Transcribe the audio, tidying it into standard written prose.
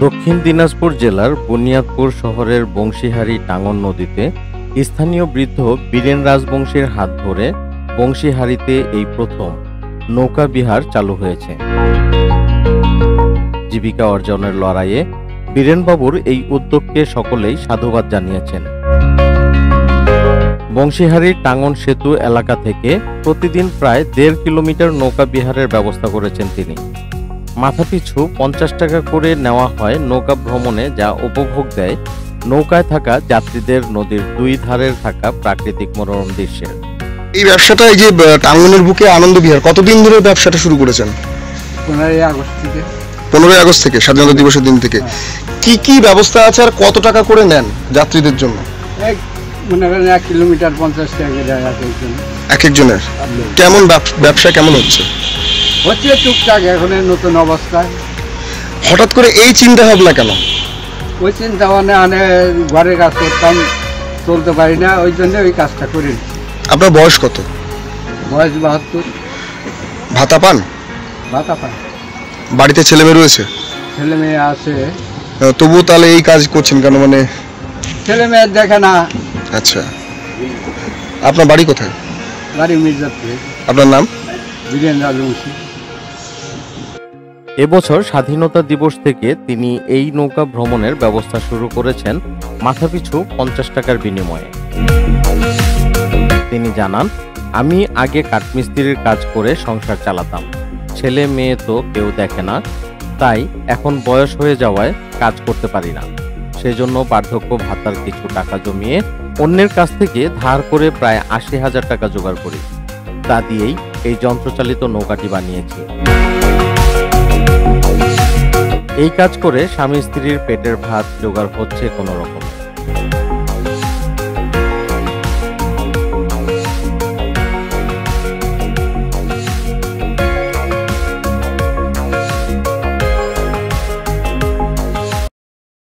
দক্ষিণ দিনাজপুর জেলার বুনিয়াদপুর শহরের বংশীহারি টাঙ্গন নদীতে স্থানীয় বৃদ্ধ বীরেন রাজবংশীর হাত ধরে বংশীহারিতে এই প্রথম নৌকা বিহার চালু হয়েছে। জীবিকা অর্জনের লড়াইয়ে বীরেনবাবুর এই উদ্যোগকে সকলেই সাধুবাদ জানিয়েছেন। বংশীহারির টাঙ্গন সেতু এলাকা থেকে প্রতিদিন প্রায় 1.5 কিলোমিটার নৌকা বিহারের ব্যবস্থা করেছেন তিনি। মাথাপিছু 50 টাকা করে নেওয়া হয় নৌকা ভ্রমণে, যা উপভোগ দেয় নৌকায় থাকা যাত্রীদের নদীর দুই ধারের থাকা প্রাকৃতিক মনোরম দৃশ্যের। এই ব্যবসাটা, এই যে টাঙ্গনের বুকে আনন্দ বিহার, কতদিন ধরে ব্যবসাটা শুরু করেছেন? 15ই আগস্ট থেকে। 15ই আগস্ট থেকে, স্বাধীনতা দিবসের দিন থেকে। কি কি ব্যবস্থা আছে আর কত টাকা করে নেন যাত্রীদের জন্য? মনে করেন 1 কিলোমিটার 50 টাকা করে দেয় এক একজনের। কেমন ব্যবসা কেমন হচ্ছে? টুকটাক এখন নতুন অবস্থায়। হঠাৎ করে এই চিন্তা ভাবনা কেন? ওই চিন্তা মানে ঘরের কাজ করতাম, চলতে পারি না, ওই জন্য ওই কাজটা করি। আপনার বয়স কত? বয়স 72। ভাতা পান? ভাতা পান। বাড়িতে ছেলে মেয়ে রয়েছে? ছেলে মেয়ে আছে। তবুও তাহলে এই কাজ করছেন কেন? মানে ছেলে মেয়ে দেখে না। আচ্ছা, আপনার বাড়ি কোথায়? বাড়ি মির্জাপুরে। আপনার নাম? বীরেন রাজবংশী। এবছর স্বাধীনতা দিবস থেকে তিনি এই নৌকা ভ্রমণের ব্যবস্থা শুরু করেছেন মাথাপিছু 50 টাকার বিনিময়ে। তিনি জানান, আমি আগে কাঠমিস্ত্রির কাজ করে সংসার চালাতাম, ছেলে মেয়ে তো কেউ দেখে না, তাই এখন বয়স হয়ে যাওয়ায় কাজ করতে পারি না। সেজন্য বার্ধক্য ভাতার কিছু টাকা জমিয়ে অন্যের কাছ থেকে ধার করে প্রায় 80,000 টাকা জোগাড় করি। তা দিয়েই এই যন্ত্রচালিত নৌকাটি বানিয়েছি। এই কাজ করে স্বামী স্ত্রীর পেটের ভাত জোগাড় হচ্ছে কোনো রকম।